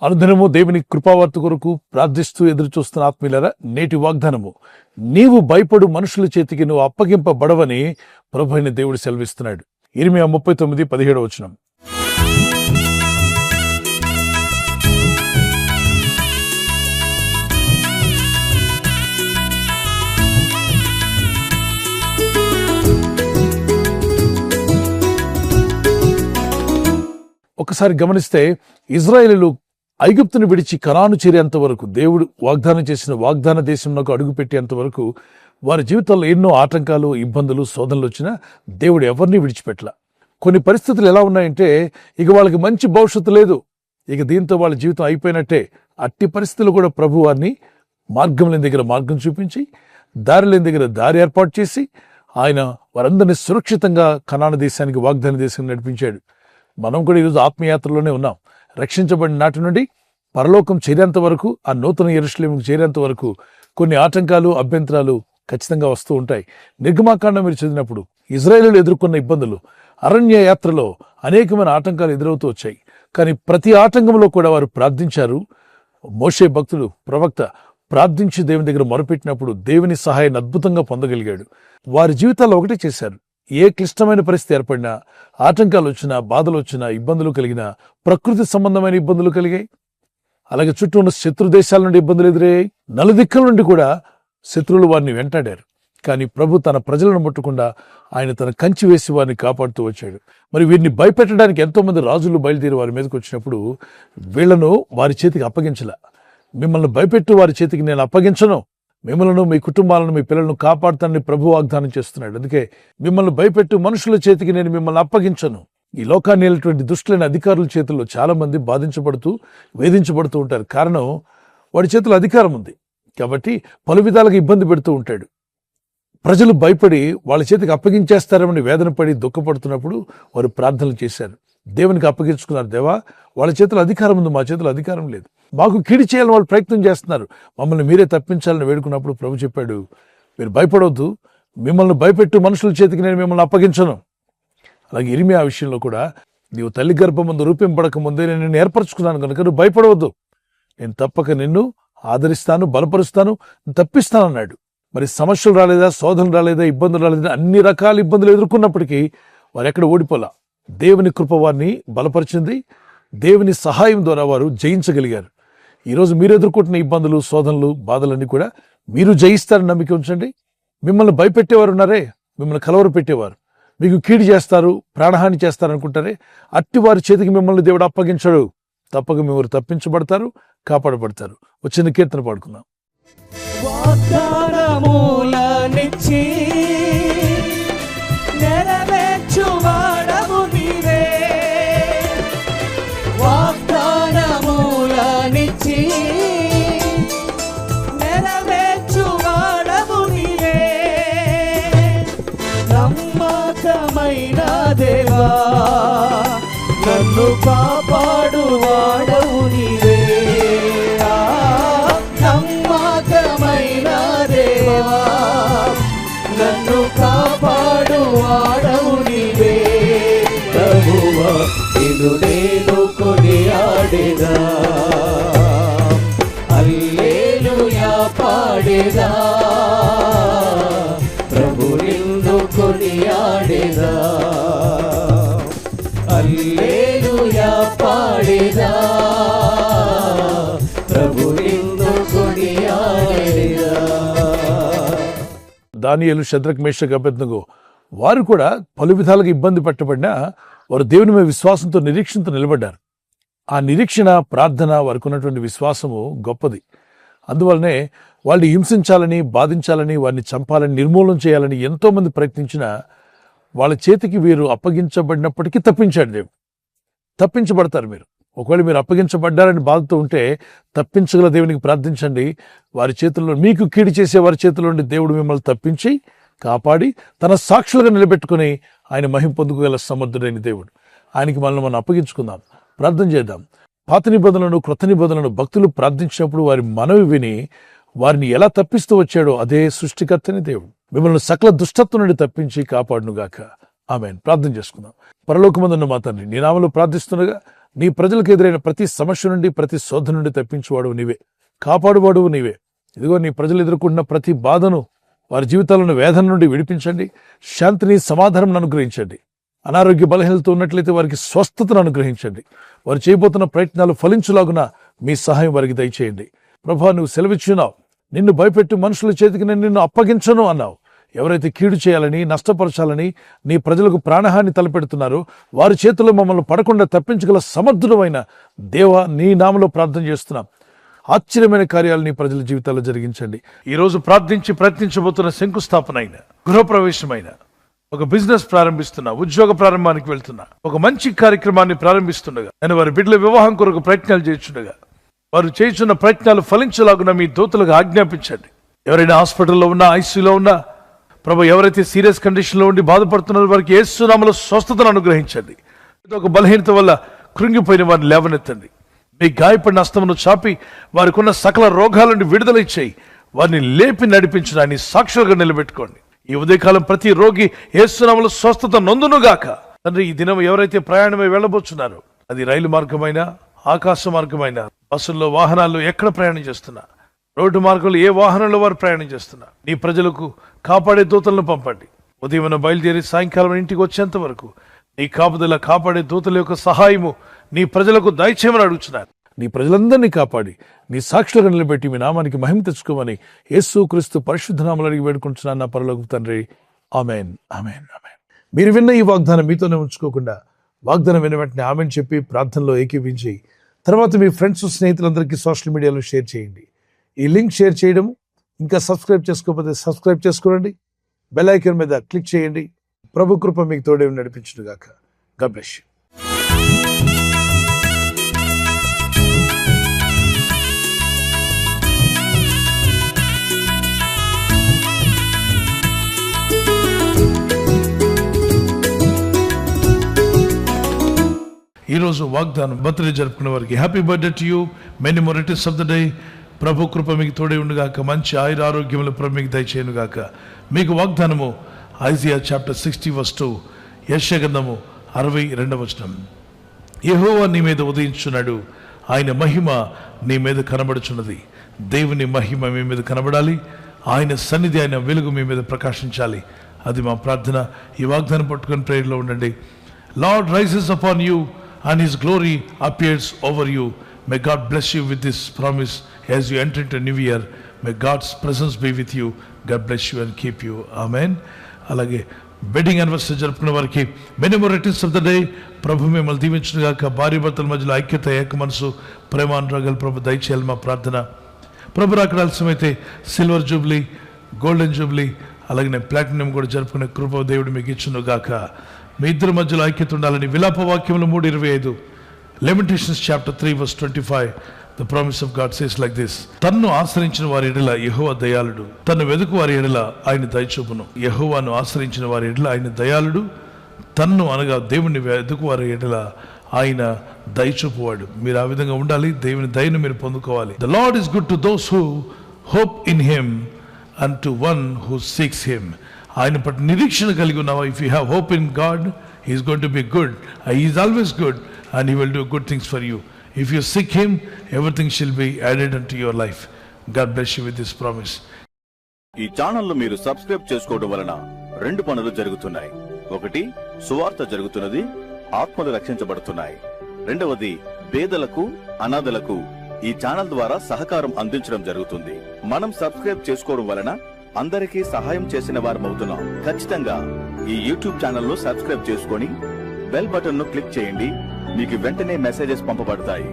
అనుదినము దేవుని కృపావార్త కొరకు ప్రార్థిస్తూ ఎదురు చూస్తున్న ఆత్మీయులారా, నేటి వాగ్దానము, నీవు భయపడు మనుషుల చేతికి నువ్వు అప్పగింపబడవని ప్రభు అయిన దేవుడు సెలవిస్తున్నాడు. ఇర్మియా 39:17 ఒకసారి గమనిస్తే, ఇజ్రాయేలీలు ఐగుప్తును విడిచి కనాను చేరేంత వరకు, దేవుడు వాగ్దానం చేసిన వాగ్దాన దేశంలోకి అడుగుపెట్టేంత వరకు వారి జీవితంలో ఎన్నో ఆటంకాలు, ఇబ్బందులు, శోధనలు వచ్చినా దేవుడు ఎవరిని విడిచిపెట్టల. కొన్ని పరిస్థితులు ఎలా ఉన్నాయంటే, ఇక వాళ్ళకి మంచి భవిష్యత్తు లేదు, ఇక దీంతో వాళ్ళ జీవితం అయిపోయినట్టే. అట్టి పరిస్థితులు కూడా ప్రభు వారిని మార్గం లేని దగ్గర మార్గం చూపించి, దారి లేని దగ్గర దారి ఏర్పాటు చేసి, ఆయన వారందరినీ సురక్షితంగా కనాను దేశానికి, వాగ్దాన దేశానికి నడిపించాడు. మనం కూడా ఈరోజు ఆత్మయాత్రలోనే ఉన్నాం. రక్షించబడిన నాటి నుండి పరలోకం చేరేంత వరకు, ఆ నూతన యెరూషలేముకు చేరేంత వరకు కొన్ని ఆటంకాలు, అభ్యంతరాలు ఖచ్చితంగా వస్తూ ఉంటాయి. నిర్గమాకాండం మీరు చదివినప్పుడు ఇజ్రాయేలీలు ఎదుర్కొన్న ఇబ్బందులు, అరణ్య యాత్రలో అనేకమైన ఆటంకాలు ఎదురవుతూ వచ్చాయి. కానీ ప్రతి ఆటంకంలో కూడా వారు ప్రార్థించారు. మోషే భక్తుడు, ప్రవక్త ప్రార్థించి దేవుని దగ్గర మొరపెట్టినప్పుడు దేవుని సహాయాన్ని అద్భుతంగా పొందగలిగాడు. వారి జీవితాల్లో ఒకటే చేశారు. ఏ క్లిష్టమైన పరిస్థితి ఏర్పడినా, ఆటంకాలు వచ్చినా, బాధలు వచ్చినా, ఇబ్బందులు కలిగినా, ప్రకృతి సంబంధమైన ఇబ్బందులు కలిగాయి, అలాగే చుట్టూ ఉన్న శత్రు దేశాల నుండి ఇబ్బందులు ఎదురయ్యాయి, నలుదిక్కల నుండి కూడా శత్రువులు వారిని వెంటాడారు. కానీ ప్రభు తన ప్రజలను ముట్టకుండా ఆయన తన కంచి వేసి వారిని కాపాడుతూ వచ్చాడు. మరి వీరిని భయపెట్టడానికి ఎంతో మంది రాజులు బయలుదేరి వారి మీదకి వచ్చినప్పుడు వీళ్లను వారి చేతికి అప్పగించల. మిమ్మల్ని భయపెట్టు వారి చేతికి నేను అప్పగించను, మిమ్మల్ని, మీ కుటుంబాలను, మీ పిల్లలను కాపాడుతానని ప్రభు వాగ్దానం చేస్తున్నాడు. అందుకే మిమ్మల్ని భయపెట్టు మనుషుల చేతికి నేను మిమ్మల్ని అప్పగించను. ఈ లోకాన్ని వెళ్ళేటువంటి దుష్టులైన అధికారుల చేతుల్లో చాలా మంది బాధించబడుతూ, వేధించబడుతూ ఉంటారు. కారణం, వాడి చేతిలో అధికారం ఉంది కాబట్టి పలు విధాలుగా ఇబ్బంది పెడుతూ ఉంటాడు. ప్రజలు భయపడి వాళ్ళ చేతికి అప్పగించేస్తారని వేదన పడి దుఃఖపడుతున్నప్పుడు వారు ప్రార్థనలు చేశారు, దేవునికి అప్పగించుకున్నారు. దేవా, వాళ్ళ చేతిలో అధికారం ఉంది, మా చేతిలో అధికారం లేదు, మాకు కీడు చేయాలని వాళ్ళు ప్రయత్నం చేస్తున్నారు, మమ్మల్ని మీరే తప్పించాలని వేడుకున్నప్పుడు ప్రభు చెప్పాడు, మీరు భయపడవద్దు, మిమ్మల్ని భయపెట్టు మనుషుల చేతికి నేను మిమ్మల్ని అప్పగించను. అలాగే ఇర్మియా విషయంలో కూడా, నీవు తల్లి గర్భమందు రూపింపడక ముందే నేను నిన్ను ఏర్పరచుకున్నాను కనుక నువ్వు భయపడవద్దు, నేను తప్పక నిన్ను ఆదరిస్తాను, బలపరుస్తాను, తప్పిస్తానన్నాడు. మరి సమస్యలు రాలేదా, శోధనలు రాలేదా, ఇబ్బందులు రాలేదా, అన్ని రకాల ఇబ్బందులు ఎదుర్కొన్నప్పటికీ వారు ఎక్కడ ఓడిపోలా. దేవుని కృప వారిని బలపరిచింది. దేవుని సహాయం ద్వారా వారు జయించగలిగారు. ఈరోజు మీరు ఎదుర్కొంటున్న ఇబ్బందులు, శోధనలు, బాధలన్నీ కూడా మీరు జయిస్తారని నమ్మిక ఉంచండి. మిమ్మల్ని భయపెట్టేవారు ఉన్నారే, మిమ్మల్ని కలవర పెట్టేవారు, మీకు కీడు చేస్తారు, ప్రాణహాని చేస్తారనుకుంటారే, అట్టి వారి చేతికి మిమ్మల్ని దేవుడు అప్పగించడు. తప్పక మీరు తప్పించబడతారు, కాపాడబడతారు. వచ్చిన కీర్తన పాడుకుందాం. వాగ్దానములనిచ్చి నెరవేర్చువాడవు నీవే, వాగ్దానములనిచ్చి నెరవేర్చువాడవు నీవే, నమ్మకమైన దేవా నన్ను కాపాడువాడవు నీవే, నమ్మకమైన దేవా నన్ను కాపాడువాడవు నీవే. ప్రభువా నిన్ను నేను కొనియాడెదా, హల్లెలూయా పాడెదా, ప్రభు నిన్ను కొనియాడెదా, హల్లెలూయా పాడెదా, ప్రభు నిన్ను కొనియాడెదా. దానియేలు, షద్రక్, మేషక్, అబేద్నెగో వారు కూడా పలు విధాలుగా ఇబ్బంది పెట్టబడినా వారు దేవుని మీద విశ్వాసంతో, నిరీక్షణతో నిలబడ్డారు. ఆ నిరీక్షణ, ప్రార్థన, వారికి ఉన్నటువంటి విశ్వాసము గొప్పది. అందువల్లనే వాళ్ళని హింసించాలని, బాధించాలని, వారిని చంపాలని, నిర్మూలన చేయాలని ఎంతో మంది ప్రయత్నించినా వాళ్ళ చేతికి వీరు అప్పగించబడినప్పటికీ తప్పించాడు దేవుడు. తప్పించబడతారు మీరు. ఒకవేళ మీరు అప్పగించబడ్డారని బాధతో ఉంటే తప్పించగల దేవునికి ప్రార్థించండి. వారి చేతుల్లో, మీకు కీడు చేసే వారి చేతుల్లో నుండి దేవుడు మిమ్మల్ని తప్పించి కాపాడి తన సాక్షులుగా నిలబెట్టుకుని ఆయన మహిమ పొందుకోగల సమర్థుడైన దేవుడు. ఆయనకి మనం అప్పగించుకుందాం, ప్రార్థన చేద్దాం. పాత నిబంధనలను, క్రొత్త నిబంధనలను భక్తులు ప్రార్థించినప్పుడు వారి మనవి విని వారిని ఎలా తప్పిస్తూ వచ్చాడో అదే సృష్టికర్తని దేవుడు మిమ్మల్ని సకల దుష్టత్వం నుండి తప్పించి కాపాడునుగాక. ఆమేన్. ప్రార్థన చేసుకుందాం. పరలోకమందున్న మా తండ్రి, నీ నామములో ప్రార్థిస్తుండగా నీ ప్రజలకు ఎదురైన ప్రతి సమస్య నుండి, ప్రతి శోధన నుండి తప్పించువాడు నీవే, కాపాడువాడు నీవే. ఇదిగో నీ ప్రజలు ఎదుర్కొంటున్న ప్రతి బాధను, వారి జీవితాలను వేదన నుండి విడిపించండి. శాంతిని, సమాధానం అనుగ్రహించండి. అనారోగ్య బలహీనతతో ఉన్నట్లయితే వారికి స్వస్థతను అనుగ్రహించండి. వారు చేయబోతున్న ప్రయత్నాలు ఫలించులాగున మీ సహాయం వారికి దయచేయండి. ప్రభా, నువ్వు సెలవిచ్చున్నావు, నిన్ను భయపెట్టు మనుషుల చేతికి నేను నిన్ను అప్పగించను అన్నావు. ఎవరైతే కీడు చేయాలని, నష్టపరచాలని నీ ప్రజలకు ప్రాణహాని తలపెడుతున్నారో వారి చేతుల్లో మమ్మల్ని పడకుండా తప్పించగల సమర్థుడు అయిన దేవా, నీ నామలో ప్రార్థన చేస్తున్నాం. ఆశ్చర్యమైన కార్యాలు నీ ప్రజల జీవితాల్లో జరిగించండి. ఈ రోజు ప్రార్థించి ప్రయత్నించబోతున్న శంకుస్థాపన అయిన, గృహప్రవేశమైన, ఒక బిజినెస్ ప్రారంభిస్తున్నా, ఉద్యోగ ప్రారంభానికి వెళ్తున్నా, ఒక మంచి కార్యక్రమాన్ని ప్రారంభిస్తుండగా, నేను వారి బిడ్డల వివాహం కొరకు ప్రయత్నాలు చేస్తుండగా వారు చేస్తున్న ప్రయత్నాలు ఫలించలాగున మీ దూతలకు ఆజ్ఞాపించండి. ఎవరైనా హాస్పిటల్లో ఉన్నా, ఐసీయూలో ఉన్నా, ప్రభు ఎవరైతే సీరియస్ కండిషన్లో ఉండి బాధపడుతున్నారో వారికి యేసు నామములో స్వస్థతను అనుగ్రహించండి. ఒక బలహీనత వల్ల కృంగిపోయిన వారిని లేవనెత్తండి. మీ గాయపడిన హస్తమును చాపి వారికి ఉన్న సకల రోగాల నుండి విడుదల ఇచ్చేయి. వారిని లేపి నడిపించడాన్ని సాక్షులుగా నిలబెట్టుకోండి. ఈ ఉదయకాలం ప్రతి రోగి యేసు నామములో స్వస్థత నొందునుగాక. తండ్రి, ఈ దినం ఎవరైతే ప్రయాణమై వెళ్ళబోతున్నారో, అది రైలు మార్గమైనా, ఆకాశ మార్గమైనా, బస్సుల్లో, వాహనాల్లో ఎక్కడ ప్రయాణం చేస్తున్నా, రోడ్డు మార్గంలో ఏ వాహనంలో వారు ప్రయాణం చేస్తున్నా, నీ ప్రజలకు కాపాడే దూతలను పంపండి. ఉదయం బయలుదేరి సాయంకాలం ఇంటికి వచ్చేంత వరకు నీ కాపుదల, కాపాడే దూతల యొక్క సహాయము నీ ప్రజలకు దయచేయమని అడుగుతున్నారు. నీ ప్రజలందరినీ కాపాడి నీ సాక్షులుగా నిలబెట్టి మీ నామానికి మహిమ తెచ్చుకోమని యేసు క్రీస్తు పరిశుద్ధ నామములో అడిగి వేడుకుంటున్నాను నా పరలోకపు తండ్రి. ఆమేన్, ఆమేన్, ఆమేన్. మీరు విన్న ఈ వాగ్దానం మీతోనే ఉంచుకోకుండా, వాగ్దానం విన్న వెంటనే ఆమేన్ చెప్పి ప్రార్థనలో ఏకీవించి తర్వాత మీ ఫ్రెండ్స్, స్నేహితులందరికీ సోషల్ మీడియాలో షేర్ చేయండి. ఈ లింక్ షేర్ చేయడం, ఇంకా సబ్స్క్రైబ్ చేసుకోకపోతే సబ్స్క్రైబ్ చేసుకోండి. బెల్ ఐకాన్ మీద క్లిక్ చేయండి. ప్రభు కృప మీకు తోడే నడిపించుగాక. God bless you. ఈరోజు వాగ్దానం బర్త్డే జరుపుకునే వారికి happy birthday to you, many more returns of the day. ప్రభు కృప మీకు తోడే ఉండుగాక. మంచి ఆయుర ఆరోగ్యములు ప్రభు మీకు దయచేయునుగాక. మీకు వాగ్దానము ఐజియా చాప్టర్ 60:2, యెషయా గ్రంథము 62. యెహోవా నీ మీద ఉదయించున్నాడు, ఆయన మహిమ నీ మీద కనబడుచున్నది. దేవుని మహిమ మీ మీద కనబడాలి. ఆయన సన్నిధి, ఆయన వెలుగు మీ మీద ప్రకాశించాలి. అది మా ప్రార్థన. ఈ వాగ్దానం పట్టుకొని ప్రేయర్లో ఉండండి. Lord rises upon you and his glory appears over you. May God bless you with this promise as you enter into a new year. May God's presence be with you. God bless you and keep you. Amen. అలాగే wedding anniversary జరుపుకునే వారికి many more returns of the day. ప్రభు మిమ్మల్ని దీవించుగాక. భార్య భర్తల మధ్యలో ఐక్యత, ఏక మనసు, ప్రేమానురాగాలు ప్రభు దయచేయాలి మా ప్రార్థన. ప్రభు రాకడ ఆలస్యమైతే సిల్వర్ జూబ్లీ, గోల్డెన్ జూబ్లీ, అలాగే ప్లాటినం కూడా జరుపుకునే కృప దేవుడు మీకు ఇచ్చునుగాక. మీ ఇద్దరి మధ్యలో ఐక్యత ఉండాలని విలాప వాక్యములు 3:25, Lamentations chapter 3:25, the promise of God says like this: తన్ను ఆశ్రయించిన వారి ఎడల యెహోవా దయాళుడు, తన్ను వెదుకు వారి ఎడల ఆయన దయచూపును. యెహోవాను ఆశ్రయించిన వారి ఎడల ఆయన దయాళుడు, తన్ను అనగా దేవుని వెదుకు వారి ఎడల ఆయన దయచూపువాడు. మీరు ఆ విధంగా ఉండాలి. దేవుని దయను మీరు పొందుకోవాలి. The Lord is good to those who hope in him and to one who seeks him. ఆయన పట్ల నిరీక్షణ కలిగి ఉన్నావా? If you have hope in God, he is going to be good. He is always good and he will do good things for you. If you seek him, everything shall be added unto your life. God bless you with this promise. ఈ channel మీరు subscribe చేసుకోవడం వలన 2 పనులు జరుగుతున్నాయి. ఒకటి, సువార్త జరుగుతున్నది, ఆత్మలు రక్షించబడుతున్నాయి. రెండవది, పేదలకు, అనాథలకు ఈ ఛానల్ ద్వారా సహకారం అందించడం జరుగుతుంది. మనం సబ్స్క్రైబ్ చేసుకోవడం వలన అందరికీ సహాయం చేసిన వారమవుతున్నాం. ఖచ్చితంగా ఈ యూట్యూబ్ ఛానల్ ను సబ్స్క్రైబ్ చేసుకొని బెల్ బటన్ ను క్లిక్ చేయండి. మీకు వెంటనే మెసేజెస్ పంపబడతాయి.